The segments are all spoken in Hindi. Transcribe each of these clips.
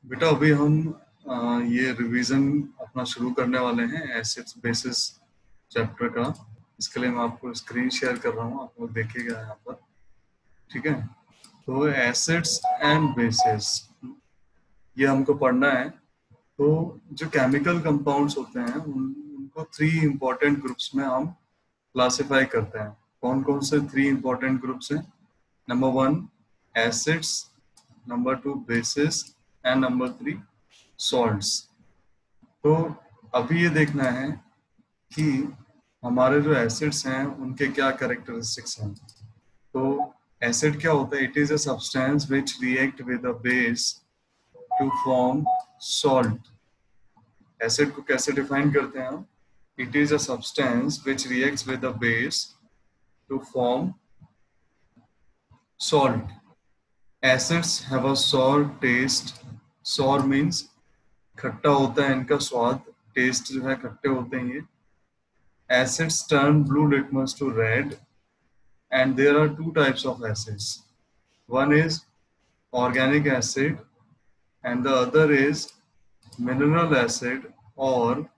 बेटा अभी हम ये रिवीजन अपना शुरू करने वाले हैं एसिड्स बेसिस चैप्टर का। इसके लिए मैं आपको स्क्रीन शेयर कर रहा हूँ, आप लोग देखिएगा यहाँ पर। ठीक है, तो एसिड्स एंड बेसिस ये हमको पढ़ना है। तो जो केमिकल कंपाउंड्स होते हैं उनको थ्री इंपॉर्टेंट ग्रुप्स में हम क्लासिफाई करते हैं। कौन कौन से थ्री इंपॉर्टेंट ग्रुप्स हैं? Number one acids, number two basis and number three salts. तो अभी ये देखना है कि हमारे जो एसिड्स हैं उनके क्या कैरेक्टरिस्टिक्स हैं। तो एसिड क्या होता है? It is a substance which react with a base to form salt. Acid को कैसे डिफाइन करते हैं हम? It is a substance which reacts with a base to form salt. Acids have a sour taste. Sour means खट्टा होता है इनका स्वाद, टेस्ट जो है खट्टे होते हैं ये। Acids turn blue litmus to red, and there are two types of acids. One is organic acid and the other is mineral acid, or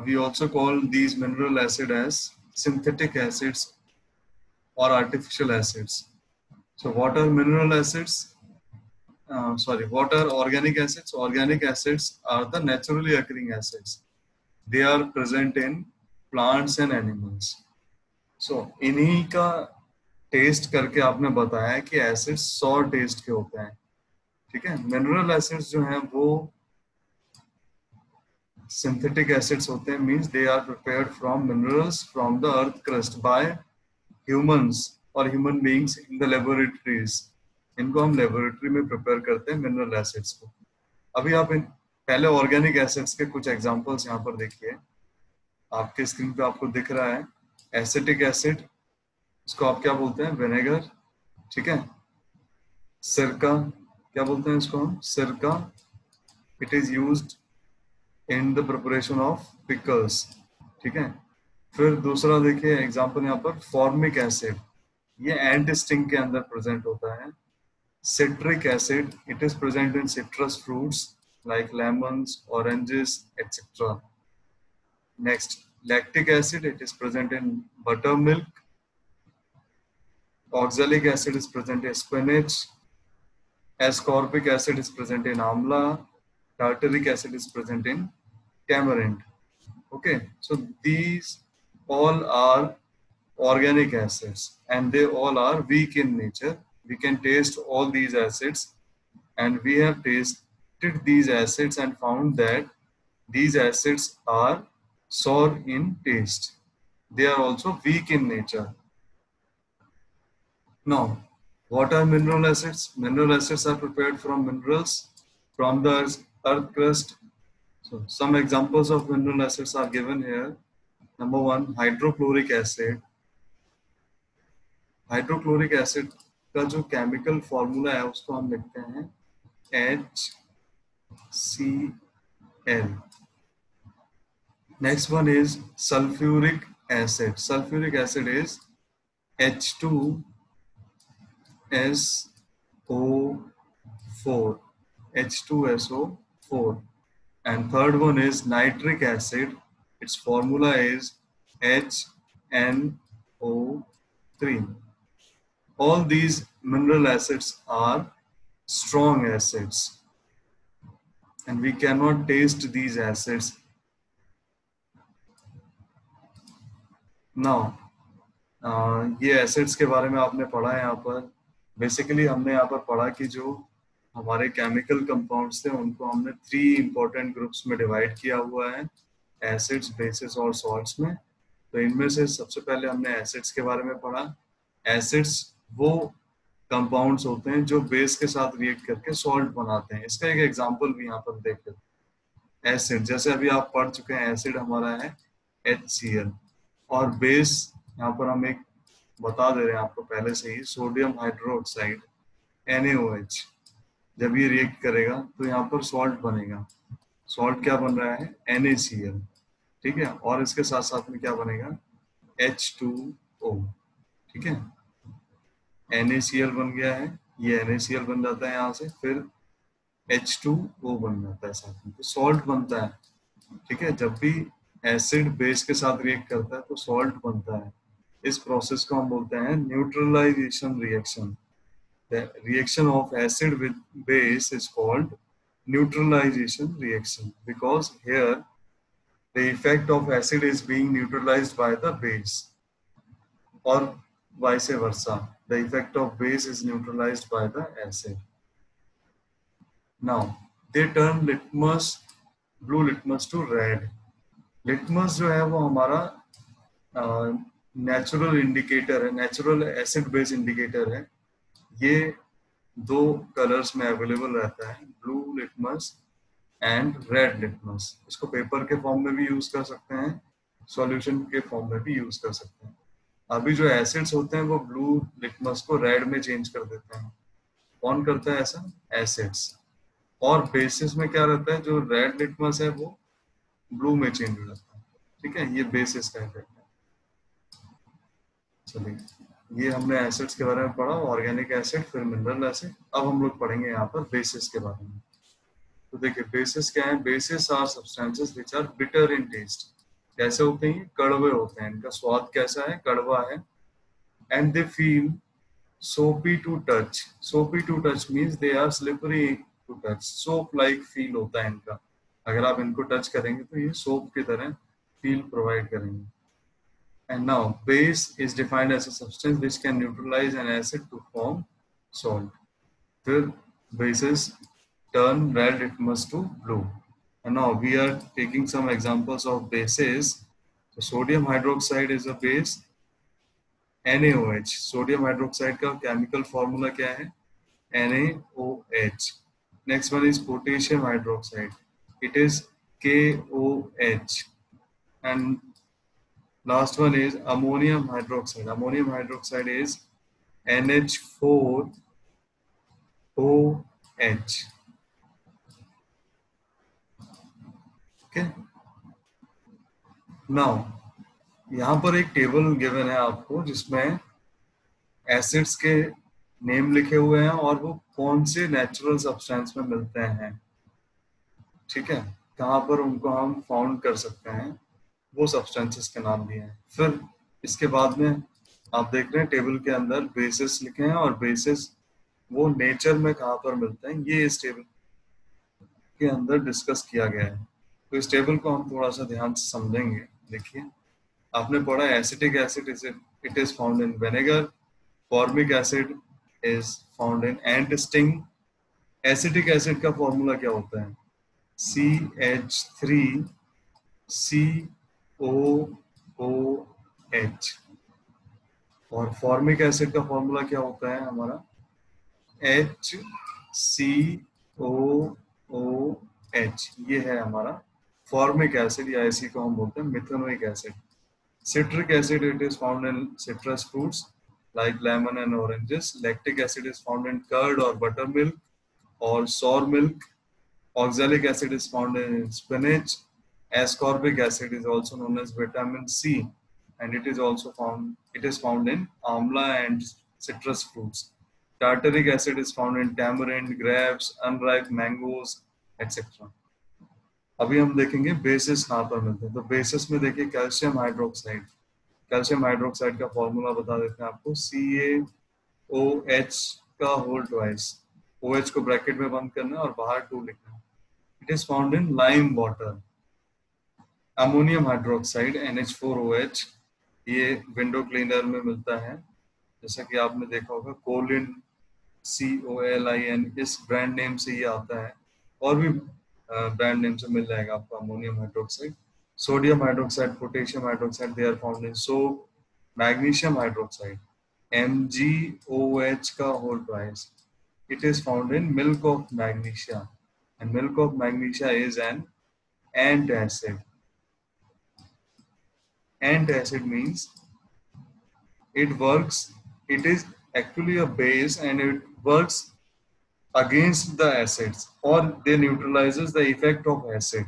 we also call these mineral acid as synthetic acids or artificial acids. So what are mineral acids? What are organic acids? Organic acids are the naturally occurring acids. They are present in plants and animals. इन्हीं का टेस्ट करके आपने बताया कि एसिड्स सॉर टेस्ट के होते हैं। ठीक है, मिनरल एसिड्स जो हैं वो सिंथेटिक एसिड्स होते हैं, means they are prepared from minerals from the earth crust by humans और human beings in the laboratories. इनको हम लेबोरेटरी में प्रिपेयर करते हैं मिनरल एसिड्स को। अभी आप पहले ऑर्गेनिक एसिड्स के कुछ एग्जांपल्स यहाँ पर देखिए, आपके स्क्रीन पे आपको दिख रहा है। एसिटिक एसिड, इसको आप क्या बोलते हैं? विनेगर। ठीक है, सिरका, क्या बोलते हैं इसको हम? सिरका। It is used in the preparation of pickles. ठीक है, फिर दूसरा देखिए एग्जांपल यहाँ पर फॉर्मिक एसिड, ये एंट स्टिंग के अंदर प्रेजेंट होता है। Citric acid, it is present in citrus fruits like lemons, oranges etcetera. Next lactic acid, it is present in butter milk. Oxalic acid is present in spinach. Ascorbic acid is present in amla. Tartaric acid is present in tamarind. Okay, so these all are organic acids and they all are weak in nature. We can taste all these acids, and we have tasted these acids and found that these acids are sour in taste. They are also weak in nature. Now, what are mineral acids? Mineral acids are prepared from minerals from the earth crust. So, some examples of mineral acids are given here. Number one, hydrochloric acid. Hydrochloric acid का जो केमिकल फॉर्मूला है उसको हम लिखते हैं HCl. Next one is sulfuric acid. Sulfuric acid is H2SO4. H2SO4. And third one is nitric acid. Its formula is HNO3. All these mineral acids are strong acids, and we cannot taste these acids. Now, ये एसिड्स के बारे में आपने पढ़ा है यहाँ पर। बेसिकली हमने यहाँ पर पढ़ा कि जो हमारे केमिकल कंपाउंड्स थे उनको हमने थ्री इंपॉर्टेंट ग्रुप्स में डिवाइड किया हुआ है, एसिड्स, बेसिस और सॉल्ट्स में। तो इनमें से सबसे पहले हमने एसिड्स के बारे में पढ़ा। एसिड्स वो कंपाउंड्स होते हैं जो बेस के साथ रिएक्ट करके सॉल्ट बनाते हैं। इसका एक एग्जांपल भी यहाँ पर देख लेते हैं। एसिड, जैसे अभी आप पढ़ चुके हैं, एसिड हमारा है HCl, और बेस यहाँ पर हम एक बता दे रहे हैं आपको पहले से ही, सोडियम हाइड्रोक्साइड NaOH। जब ये रिएक्ट करेगा तो यहाँ पर सॉल्ट बनेगा। सॉल्ट क्या बन रहा है? NaCl। ठीक है, और इसके साथ साथ में क्या बनेगा? H2O। ठीक है, NaCl बन गया है, ये NaCl बन जाता है यहाँ से। फिर H2O बन जाता है साथ में, तो सॉल्ट बनता है। ठीक है, जब भी एसिड बेस के साथ रिएक्ट करता है तो सॉल्ट बनता है। इस प्रोसेस को हम बोलते हैं neutralisation reaction. The reaction of acid with base is called neutralization reaction because here the effect of acid is being neutralized by the base, or vice versa, the effect of base is neutralized by the acid. Now they turn litmus, blue litmus to red. Litmus जो है वो हमारा नेचुरल इंडिकेटर है, नेचुरल एसिड बेस इंडिकेटर है। ये दो कलर्स में अवेलेबल रहता है, blue litmus and red litmus. इसको पेपर के फॉर्म में भी यूज कर सकते हैं, सॉल्यूशन के फॉर्म में भी यूज कर सकते हैं। अभी जो एसिड्स होते हैं वो ब्लू लिटमस को रेड में चेंज कर देते हैं। कौन करता है ऐसा? एसिड्स। और बेसिस में क्या रहता है, जो रेड लिटमस है वो ब्लू में चेंज हो जाता है। ठीक है, ये बेसिस का इफेक्ट है। चलिए, ये हमने एसिड्स के बारे में पढ़ा, ऑर्गेनिक एसिड फिर मिनरल एसिड। अब हम लोग पढ़ेंगे यहाँ पर बेसिस के बारे में। तो देखिए बेसिस क्या है? Bases are substances which are bitter in taste. कैसे होते हैं? कड़वे होते हैं, इनका स्वाद कैसा है? कड़वा है। And they feel soapy to touch. Soapy to touch means they are slippery to touch. Soap like फील होता है इनका, अगर आप इनको टच करेंगे तो ये सोप की तरह फील प्रोवाइड करेंगे। And now base is defined as a substance which can neutralize an acid to form salt. फिर bases turn red litmus to blue. And now we are taking some examples of bases. So sodium hydroxide is a base, NaOH. Sodium hydroxide का chemical formula क्या है? NaOH. Next one is potassium hydroxide. It is KOH. And last one is ammonium hydroxide. Ammonium hydroxide is NH4OH. Okay. Now यहाँ पर एक टेबल गिवन है आपको जिसमें एसिड्स के नेम लिखे हुए हैं और वो कौन से नेचुरल सब्सटेंस में मिलते हैं। ठीक है, कहाँ पर उनको हम फाउंड कर सकते हैं, वो सब्सटेंसेस के नाम दिए हैं। फिर इसके बाद में आप देख रहे हैं टेबल के अंदर बेसिस लिखे हैं और बेसिस वो नेचर में कहाँ पर मिलते हैं, ये इस टेबल के अंदर डिस्कस किया गया है। तो इस टेबल को हम थोड़ा सा ध्यान से समझेंगे। देखिए, आपने पढ़ा acetic acid it is found in vinegar, formic acid is found in ant sting. Acetic acid का फॉर्मूला क्या होता है? CH3COOH। और फॉर्मिक एसिड का फॉर्मूला क्या होता है हमारा? HCOOH। ये है हमारा फॉर्मिक एसिड, या इसी को हम बोलते हैं methanoic acid. Citric acid, it is found in citrus fruits like lemon and oranges. Lactic acid is found in curd or buttermilk or sour milk. Oxalic acid is found in spinach. Ascorbic acid is also known as vitamin C, and it is found in amla and citrus fruits. Tartaric acid is found in tamarind, grapes, unripe mangoes, etc. अभी हम देखेंगे बेसिस कहाँ पर मिलते हैं। तो बेसिस में देखिए कैल्शियम हाइड्रोक्साइड। कैल्शियम हाइड्रोक्साइड का फॉर्मूला बता देते हैं आपको, CaOH का होल ट्वाइस। OH को ब्रैकेट में बंद करना है और बाहर 2 लिखना है। It is found in lime water. Ammonium hydroxide NH4OH, ये विंडो क्लीनर में मिलता है, जैसा कि आपने देखा होगा कोलिन, COLIN, इस ब्रांड नेम से ये आता है, और भी ब्रांड नेम से मिल जाएगा आपको ammonium hydroxide. Sodium hydroxide, potassium hydroxide, they are found in soap. Magnesium hydroxide MgOH का whole twice, it is found in milk of magnesia, and milk of magnesia is an antacid. Antacid means it is actually a base and it works against the acids, or they neutralizes the effect of acid,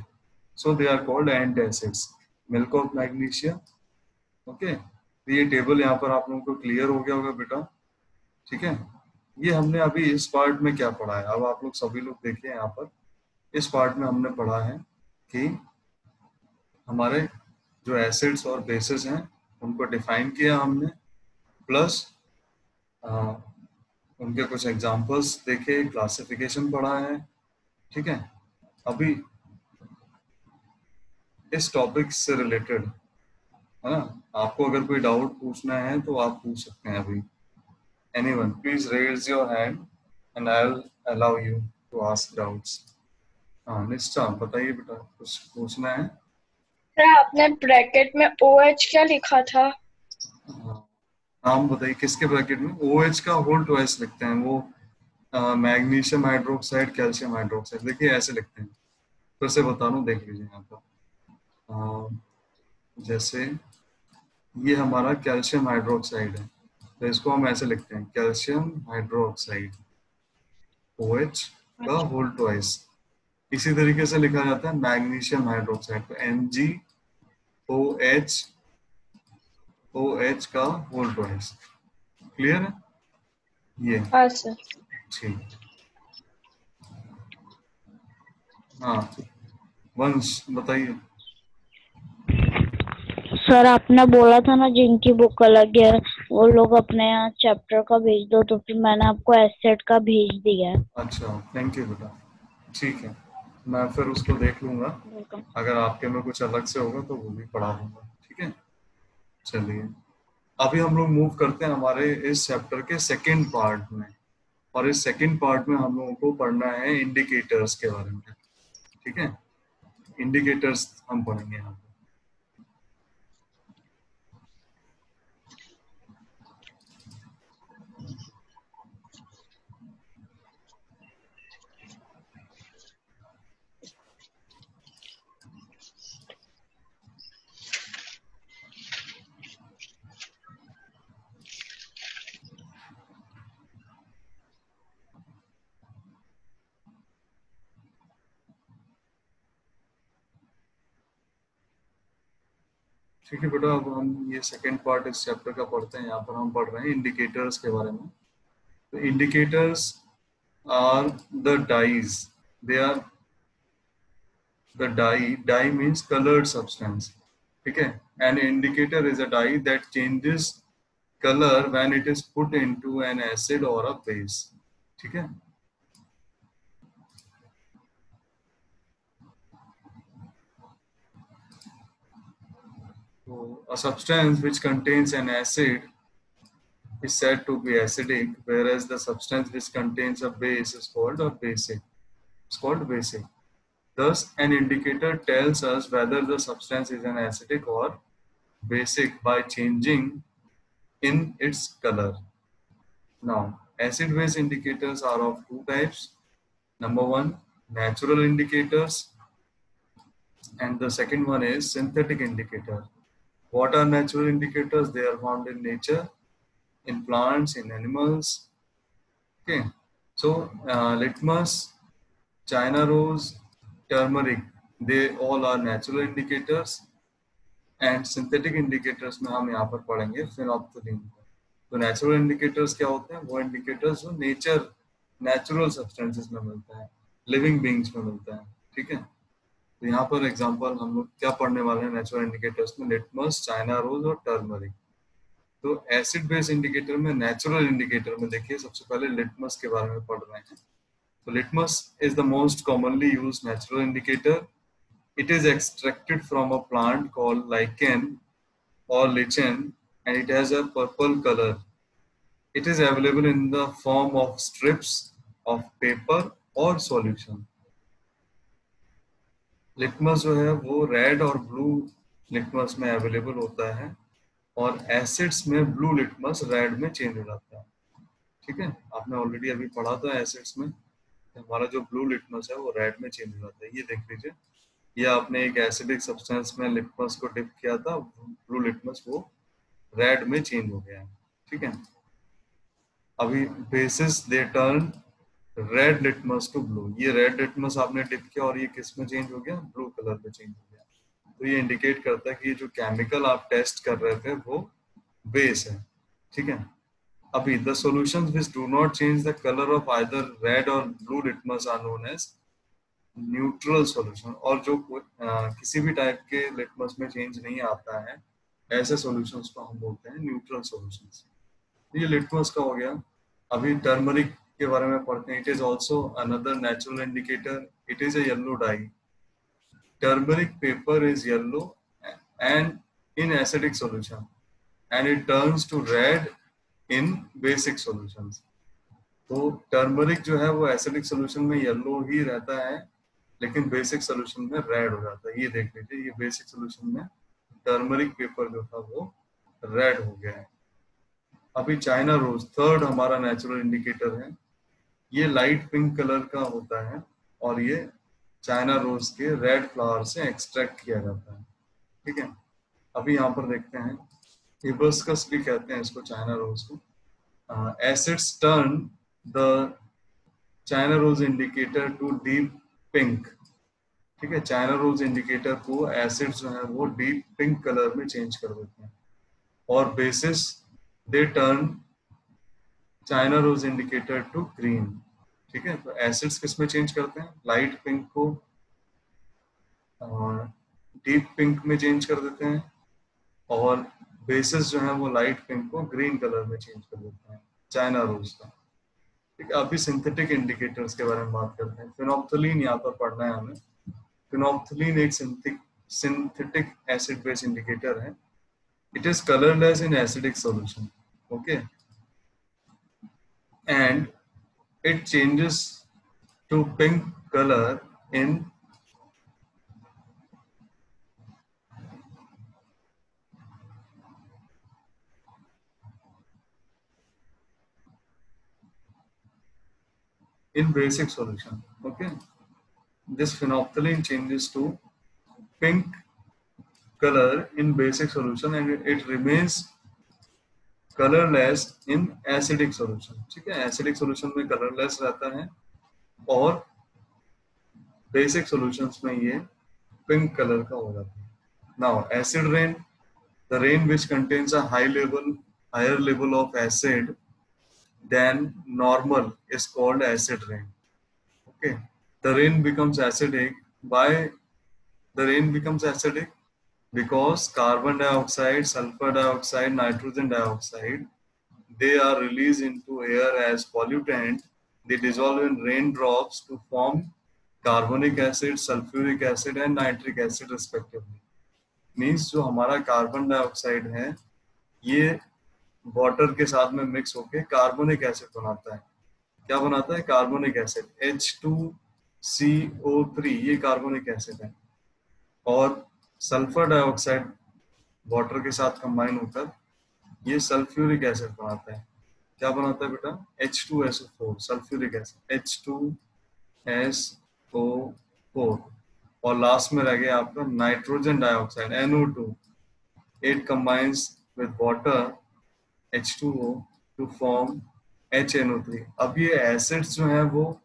so they are called antacids. Milk of magnesia. Okay, तो ये टेबल यहाँ पर आप लोगों को क्लियर हो गया होगा बेटा। ठीक है, ये हमने अभी इस पार्ट में क्या पढ़ा है, अब आप लोग सभी लोग देखिए यहाँ पर, इस पार्ट में हमने पढ़ा है कि हमारे जो एसिड्स और बेसिस हैं उनको डिफाइन किया हमने, प्लस उनके कुछ एग्जांपल्स देखे, क्लासिफिकेशन पढ़ा है। ठीक है, अभी इस टॉपिक से रिलेटेड है ना, आपको अगर कोई डाउट पूछना है तो आप पूछ सकते हैं अभी। Anyone please raise your hand and I will allow you to ask doubts. हाँ निश्चा बताइए बेटा, कुछ पूछना है? सर आपने ब्रैकेट में OH क्या लिखा था? हाँ, नाम बताइए किसके ब्रैकेट में? OH का होल ट्वाइस लिखते हैं वो, मैग्नीशियम हाइड्रोक्साइड कैल्शियम हाइड्रोक्साइड, देखिए ऐसे लिखते हैं। फिर से बता रहा हूँ, देख लीजिए यहाँ पर। जैसे ये हमारा कैल्शियम हाइड्रोक्साइड है, तो इसको हम ऐसे लिखते हैं कैल्शियम हाइड्रोक्साइड, OH का अच्छा। Whole twice. इसी तरीके से लिखा जाता है मैग्नीशियम हाइड्रोक्साइड, तो MgOH का होल ट्वाइस। क्लियर है ये? हाँ सर। ठीक। हाँ वंश बताइए। सर आपने बोला था ना जिनकी बुक अलग है वो लोग अपने यहाँ चैप्टर का भेज दो, तो फिर मैंने आपको एसेट का भेज दिया है। अच्छा थैंक यू बेटा, ठीक है, मैं फिर उसको देख लूंगा, वेलकम। अगर आपके में कुछ अलग से होगा तो वो भी पढ़ा दूंगा। ठीक है, चलिए अभी हम लोग मूव करते हैं हमारे इस चैप्टर के सेकंड पार्ट में, और इस सेकंड पार्ट में हम लोगों को पढ़ना है इंडिकेटर्स के बारे में। ठीक है, इंडिकेटर्स हम पढ़ेंगे यहाँ पे। ठीक है बेटा, अब हम ये सेकंड पार्ट इस चैप्टर का पढ़ते हैं। यहाँ पर हम पढ़ रहे हैं इंडिकेटर्स के बारे में। तो indicators are the dyes, they are the dye means colored substance. ठीक है, an indicator is a dye that changes color when it is put into an acid or a base. ठीक है, so a substance which contains an acid is said to be acidic, whereas the substance which contains a base is called a basic. It's called basic. Thus, an indicator tells us whether the substance is an acidic or basic by changing in its color. Now, acid-base indicators are of two types. Number one, natural indicators, and the second one is synthetic indicator. What are natural indicators? They are found in nature, in plants, in animals. Okay, so litmus, China rose, turmeric, they all are natural indicators. And synthetic indicators में हम यहाँ पर पढ़ेंगे फिनोप्थलीन। तो नेचुरल इंडिकेटर्स क्या होते हैं? वो इंडिकेटर्स जो नेचर नेचुरल सब्सटेंसेस में मिलता है, लिविंग बींग्स में मिलता है। ठीक है, तो यहाँ पर एग्जांपल हम लोग क्या पढ़ने वाले हैं नेचुरल इंडिकेटर्स में? लिटमस, चाइना रोज और टर्मरिक। तो एसिड बेस इंडिकेटर में, नेचुरल इंडिकेटर में देखिए सबसे पहले लिटमस के बारे में पढ़ रहे हैं। तो litmus is the most commonly used natural indicator. It is extracted from a plant called lichen or lichen, and it has a purple color. It is available in the form of strips of paper or solution. Litmus जो है वो रेड और ब्लू लिटमस में अवेलेबल होता है, और एसिड्स में ब्लू लिटमस रेड में चेंज हो जाता है। ठीक है, आपने ऑलरेडी अभी पढ़ा था एसिड्स में, हमारा जो ब्लू लिटमस है वो रेड में चेंज हो जाता है। ये देख लीजिए, ये आपने एक एसिडिक सब्सटेंस में लिटमस को डिप किया था, ब्लू लिटमस वो रेड में चेंज हो गया है। ठीक है, अभी bases they turn red litmus to blue, ये रेड लिटमस आपने डिप किया और ये किस में चेंज हो गया? ब्लू कलर में चेंज हो गया। तो ये इंडिकेट करता है कि जो केमिकल आप टेस्ट कर रहे थे वो बेस है। ठीक है, अभी the solutions which do not change the colour of either red और blue litmus are known as neutral solution. और जो किसी भी टाइप के लिटमस में चेंज नहीं आता है, ऐसे सॉल्यूशंस को हम बोलते हैं न्यूट्रल सॉल्यूशंस। ये लिटमस का हो गया। अभी टर्मरिक के बारे में पढ़ते हैं। It is also another natural indicator. It is a yellow dye. Turmeric paper is yellow and in acidic solution and it turns to red in basic solutions. तो टर्मरिक जो है वो एसिडिक सॉल्यूशन में येलो ही रहता है, लेकिन बेसिक सॉल्यूशन में रेड हो जाता है। ये देख लीजिए, ये बेसिक सॉल्यूशन में टर्मरिक पेपर जो था वो रेड हो गया है। अभी चाइना रोज थर्ड हमारा नेचुरल इंडिकेटर है। ये लाइट पिंक कलर का होता है और ये चाइना रोज के रेड फ्लावर से एक्सट्रैक्ट किया जाता है। ठीक है, अभी यहाँ पर देखते हैं, हिबिस्कस भी कहते हैं इसको, चाइना रोज को। Acids turn the China rose indicator to deep pink. ठीक है, चाइना रोज इंडिकेटर को एसिड्स जो है वो डीप पिंक कलर में चेंज कर देते हैं। और bases they turn China rose indicator to green. ठीक है, तो एसिड्स किस में चेंज करते हैं? लाइट पिंक को डीप पिंक में चेंज कर देते हैं, और बेसिस जो है वो लाइट पिंक को ग्रीन कलर में चेंज कर देते हैं, चाइना रोज का। ठीक है, अभी सिंथेटिक इंडिकेटर्स के बारे में बात करते हैं। फिनोप्थलीन यहाँ पर पढ़ना है हमें। फिनोप्थलीन एक सिंथेटिक एसिड बेस इंडिकेटर है। It is colourless in acidic solution, okay, and it changes to pink color in basic solution. Okay, this phenolphthalein changes to pink color in basic solution and it remains colorless in acidic solution. ठीक है, acidic solution में colorless रहता है और basic solutions में ये pink color का हो जाता है. Now acid rain, the rain which contains a higher level of acid than normal is called acid rain. Okay, the rain becomes acidic. Why the rain becomes acidic? Because carbon dioxide, sulfur dioxide, nitrogen dioxide, they are released into air as pollutant. They dissolve in raindrops to form carbonic acid, sulfuric acid and nitric acid respectively. Means जो हमारा कार्बन डाइऑक्साइड है ये वाटर के साथ में मिक्स होके कार्बोनिक एसिड बनाता है। क्या बनाता है? कार्बोनिक एसिड, H2CO3, ये कार्बोनिक एसिड है। और सल्फर डाइऑक्साइड वाटर के साथ कंबाइन होकर ये सल्फ्यूरिक एसिड बनाता है। क्या बनाता है बेटा? H2SO4, sulphuric acid, H2SO4। और लास्ट में रह गया आपका nitrogen dioxide, NO2। It combines with water H2O to form HNO3। अब ये एसिड्स जो है वो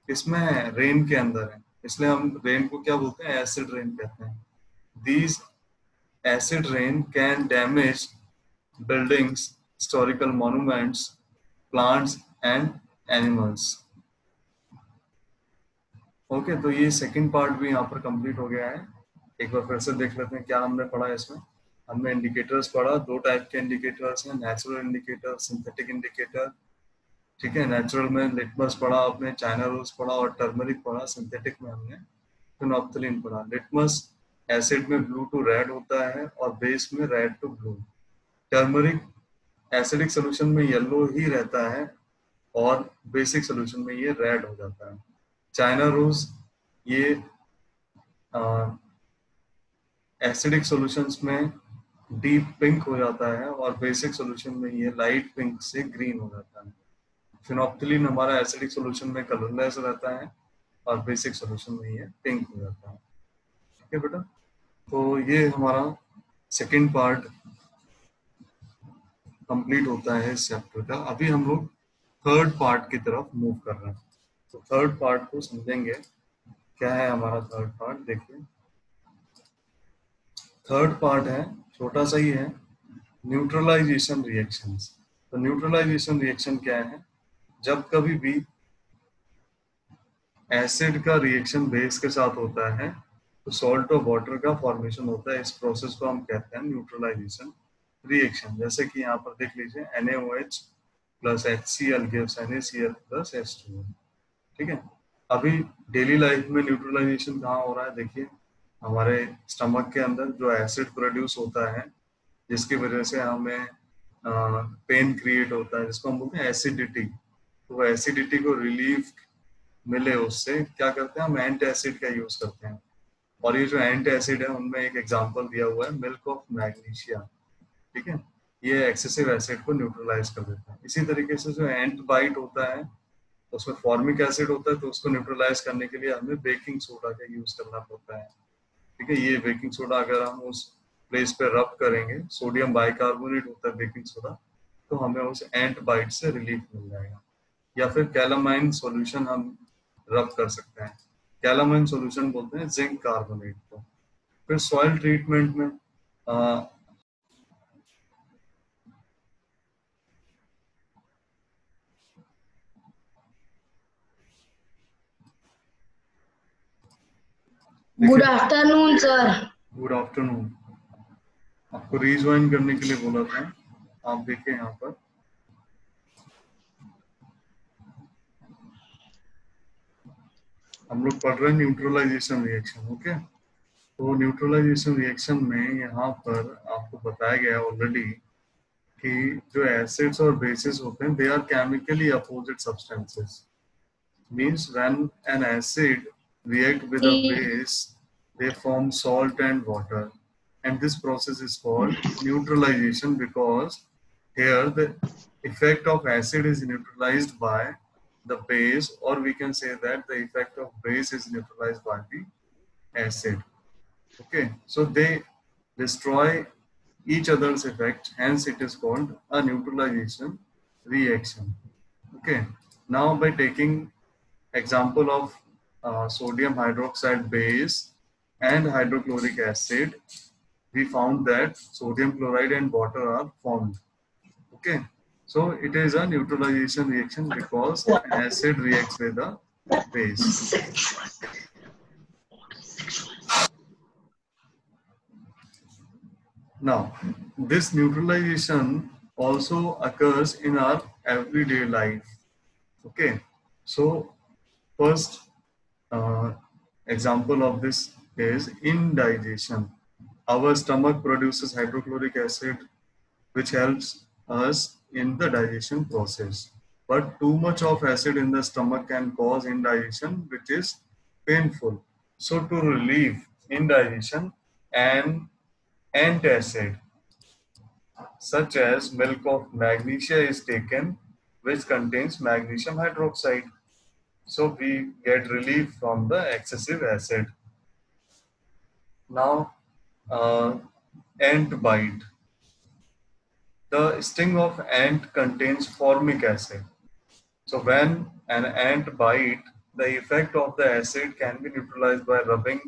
किसमें है? रेन के अंदर है, इसलिए हम रेन को क्या बोलते हैं? एसिड रेन कहते हैं। These acid rain can damage buildings, historical monuments, plants and animals। Okay, तो ये सेकंड पार्ट भी यहाँ पर कंप्लीट हो गया है। एक बार फिर से देख लेते हैं क्या हमने पढ़ा है इसमें। हमने इंडिकेटर्स पढ़ा, दो टाइप के इंडिकेटर्स हैं, नेचुरल इंडिकेटर, सिंथेटिक इंडिकेटर। ठीक है, नेचुरल में लिटमस पढ़ा आपने, चाइना रोज पढ़ा और टर्मरिक पढ़ा। सिंथेटिक में हमने फिनोप्थलीन पढ़ा। लिटमस एसिड में ब्लू टू रेड होता है और बेस में red to blue. Turmeric acidic solution में येलो ही रहता है और बेसिक सोल्यूशन में ये रेड हो जाता है। चाइना रोज ये एसिडिक सॉल्यूशंस में डीप पिंक हो जाता है और बेसिक सॉल्यूशन में ये लाइट पिंक से ग्रीन हो जाता है। फिनोप्थलीन हमारा एसिडिक सॉल्यूशन में कलरलेस रहता है और बेसिक सॉल्यूशन में ये पिंक हो जाता है। ठीक है बेटा, तो ये हमारा सेकंड पार्ट कंप्लीट होता है इस चैप्टर का। अभी हम लोग थर्ड पार्ट की तरफ मूव कर रहे हैं। तो थर्ड पार्ट को समझेंगे। क्या है हमारा थर्ड पार्ट? देखिए, थर्ड पार्ट है, छोटा सा ही है, न्यूट्रलाइजेशन रिएक्शंस। तो न्यूट्रलाइजेशन रिएक्शन क्या है? जब कभी भी एसिड का रिएक्शन बेस के साथ होता है तो सॉल्ट और वाटर का फॉर्मेशन होता है। इस प्रोसेस को हम कहते हैं न्यूट्रलाइजेशन रिएक्शन। जैसे कि यहाँ पर देख लीजिए NaOH plus HCl gives NaCl plus H2O। ठीक है, अभी डेली लाइफ में न्यूट्रलाइजेशन कहाँ हो रहा है? देखिए, हमारे स्टमक के अंदर जो एसिड प्रोड्यूस होता है जिसकी वजह से हमें पेन क्रिएट होता है, जिसको हम बोलते हैं एसिडिटी। तो एसिडिटी को रिलीफ मिले उससे क्या करते हैं हम? एंटी एसिड का यूज करते हैं। और ये जो एंटी एसिड है उनमें एक एग्जांपल दिया हुआ है मिल्क ऑफ मैग्नीशिया। ठीक है, ये एक्सेसिव एसिड को न्यूट्रलाइज कर देता है। इसी तरीके से जो एंट बाइट होता है उसमें फॉर्मिक एसिड होता है, तो उसको न्यूट्रलाइज करने के लिए हमें बेकिंग सोडा का यूज करना पड़ता है। ठीक है, ये बेकिंग सोडा अगर हम उस प्लेस पे रब करेंगे, सोडियम बाइकार्बोनेट होता है बेकिंग सोडा, तो हमें उस एंट बाइट से रिलीफ मिल जाएगा। या फिर कैलामाइन सॉल्यूशन हम रब कर सकते हैं। कैलामाइन सॉल्यूशन बोलते हैं जिंक कार्बोनेट को। फिर सॉइल ट्रीटमेंट में good afternoon sir. Good afternoon. आपको रीज्वाइन करने के लिए बोला था, आप देखिए यहाँ पर हम लोग पढ़ रहे हैं न्यूट्रलाइजेशन रिएक्शन। ओके, तो न्यूट्रलाइजेशन रिएक्शन में यहाँ पर आपको बताया गया ऑलरेडी कि जो एसिड्स और बेसिस होते हैं they are chemically opposite substances. Means when an acid react with a base they form salt and water, and this process is called neutralization because here the effect of acid is neutralized by the base, or we can say that the effect of base is neutralized by the acid. Okay, so they destroy each other's effect, hence it is called a neutralization reaction. Okay, now by taking example of sodium hydroxide base and hydrochloric acid, we found that sodium chloride and water are formed. Okay, so it is a neutralization reaction because acid reacts with the base. Now, this neutralization also occurs in our everyday life. Okay, so first example of this is indigestion. Our stomach produces hydrochloric acid which helps us in the digestion process. But too much of acid in the stomach can cause indigestion, which is painful. So to relieve indigestion, an antacid such as milk of magnesia is taken, which contains magnesium hydroxide. So we get relief from the excessive acid. Now, ant bite. The sting of ant contains formic acid. So when an ant bite, the effect of the acid can be neutralized by rubbing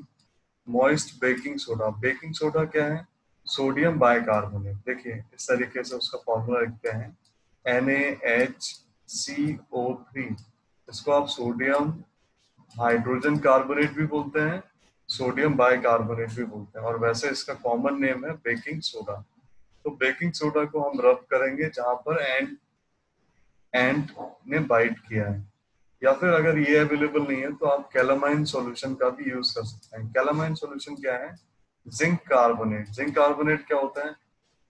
moist baking soda. Baking soda क्या है? Sodium bicarbonate. देखिए इस तरीके से उसका फॉर्मूला लिखते हैं NaHCO3। इसको आप सोडियम हाइड्रोजन कार्बोनेट भी बोलते हैं, सोडियम बाइकार्बोनेट भी बोलते हैं, और वैसे इसका कॉमन नेम है बेकिंग सोडा। तो बेकिंग सोडा को हम रब करेंगे जहां पर एंट ने बाइट किया है। या फिर अगर ये अवेलेबल नहीं है तो आप कैलामाइन सॉल्यूशन का भी यूज कर सकते हैं। कैलामाइन सॉल्यूशन क्या है? Zinc carbonate. जिंक कार्बोनेट क्या होता है?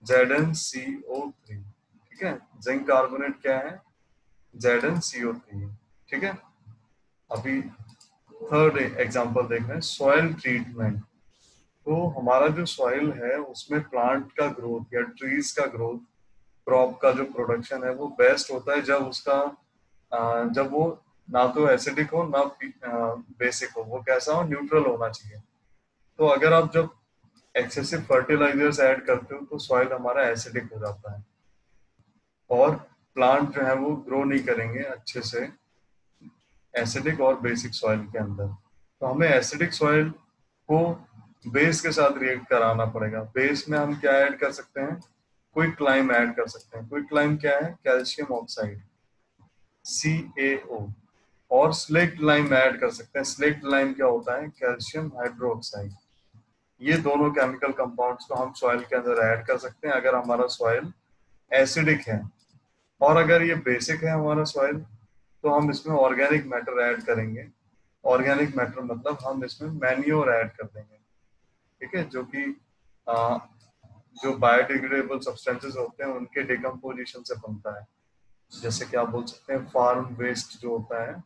ZnCO3। ठीक है, जिंक कार्बोनेट क्या है? ZnCO3। ठीक है, अभी थर्ड एग्जांपल देख रहे हैं, सॉइल ट्रीटमेंट। तो हमारा जो सॉइल है उसमें प्लांट का ग्रोथ या ट्रीज का ग्रोथ, क्रॉप का जो प्रोडक्शन है वो बेस्ट होता है जब उसका जब वो ना तो एसिडिक हो ना बेसिक हो, वो कैसा हो? न्यूट्रल होना चाहिए। तो अगर आप जब एक्सेसिव फर्टिलाइजर्स ऐड करते हो तो सॉइल हमारा एसिडिक हो जाता है और प्लांट जो है वो ग्रो नहीं करेंगे अच्छे से एसिडिक और बेसिक सॉइल के अंदर। तो हमें एसिडिक सॉइल को बेस के साथ रिएक्ट कराना पड़ेगा। बेस में हम क्या ऐड कर सकते हैं? क्विक लाइम ऐड कर सकते हैं। क्विक लाइम क्या है? कैल्शियम ऑक्साइड CaO, और स्लेक्ट लाइम ऐड कर सकते हैं। स्लेक्ट लाइम क्या होता है? Calcium hydroxide. ये दोनों केमिकल कंपाउंड्स को हम सॉइल के अंदर ऐड कर सकते हैं अगर हमारा सॉइल एसिडिक है। और अगर ये बेसिक है हमारा सॉइल, तो हम इसमें ऑर्गेनिक मैटर ऐड करेंगे। ऑर्गेनिक मैटर मतलब हम इसमें मैन्योर ऐड कर देंगे, ठीक है, जो कि जो बायोडिग्रेडेबल सब्सटेंसेस होते हैं उनके डिकम्पोजिशन से बनता है। जैसे कि आप बोल सकते हैं फार्म वेस्ट जो होता है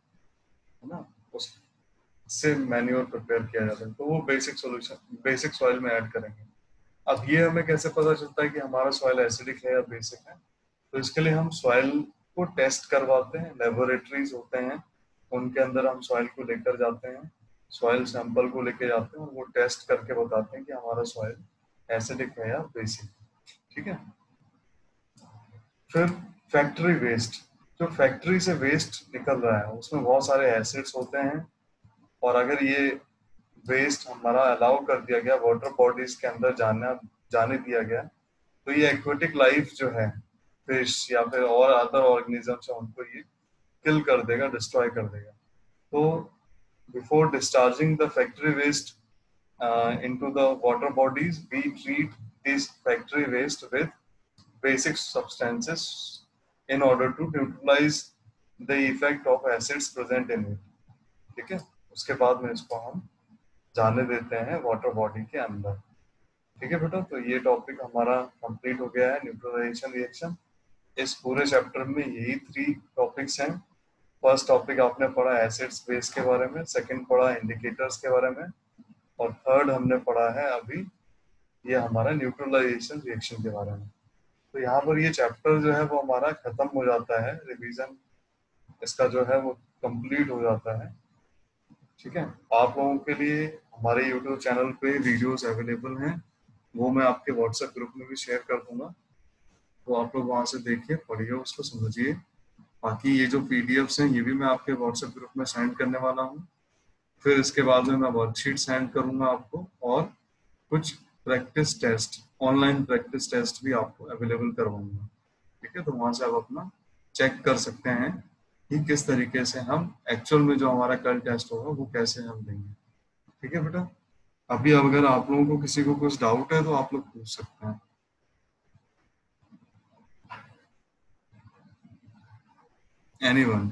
ना, उससे मैन्योर प्रिपेयर किया जाता है। तो वो बेसिक सॉल्यूशन बेसिक सॉइल में ऐड करेंगे। अब ये हमें कैसे पता चलता है कि हमारा सॉइल एसिडिक है या बेसिक है? तो इसके लिए हम सॉइल को टेस्ट करवाते हैं। लेबोरेटरीज होते हैं, उनके अंदर हम सॉइल को लेकर जाते हैं, सॉइल सैंपल को लेके जाते हैं और वो टेस्ट करके बताते हैं कि हमारा सॉइल एसिडिक है या बेसिक, ठीक है। फिर फैक्ट्री वेस्ट, जो फैक्ट्री से वेस्ट निकल रहा है उसमें बहुत सारे एसिड्स होते हैं, और अगर ये वेस्ट हमारा अलाउ कर दिया गया, वाटर बॉडीज के अंदर जाने दिया गया, तो ये एक्वेटिक लाइफ जो है, फिश या फिर और अदर ऑर्गेनिजम्स है, उनको ये किल कर देगा, डिस्ट्रॉय कर देगा। तो before discharging the factory waste into the water bodies, we treat this factory waste with basic substances in order to neutralize the effect of acids present in it, ठीक है। उसके बाद में इसको हम जाने देते हैं वाटर बॉडी के अंदर, ठीक है बेटा। तो ये टॉपिक हमारा कंप्लीट हो गया है, न्यूट्रलाइजेशन रिएक्शन। इस पूरे चैप्टर में यही 3 टॉपिक्स हैं। फर्स्ट टॉपिक आपने पढ़ा एसिड्स बेस के बारे में, सेकंड पढ़ा इंडिकेटर्स के बारे में, और थर्ड हमने पढ़ा है अभी ये हमारा न्यूट्रलाइजेशन रिएक्शन के बारे में। तो यहाँ पर ये चैप्टर जो है वो हमारा खत्म हो जाता है, रिवीजन इसका जो है वो कंप्लीट हो जाता है, ठीक है। आप लोगों के लिए हमारे यूट्यूब चैनल पे वीडियोस अवेलेबल हैं, वो मैं आपके व्हाट्सएप ग्रुप में भी शेयर कर दूंगा, तो आप लोग वहाँ से देखिए, पढ़िए, उसको समझिए। बाकी ये जो पीडीएफ्स हैं ये भी मैं आपके व्हाट्सएप ग्रुप में सेंड करने वाला हूँ। फिर इसके बाद में मैं वर्कशीट सेंड करूंगा आपको, और कुछ practice test, online practice test भी आपको अवेलेबल करवाऊंगा, ठीक है। तो वहां से आप अपना चेक कर सकते हैं कि किस तरीके से हम एक्चुअल में जो हमारा कल टेस्ट होगा वो कैसे हम देंगे, ठीक है बेटा। अभी अगर आप लोगों को किसी को कुछ डाउट है तो आप लोग पूछ सकते हैं। एनीवन?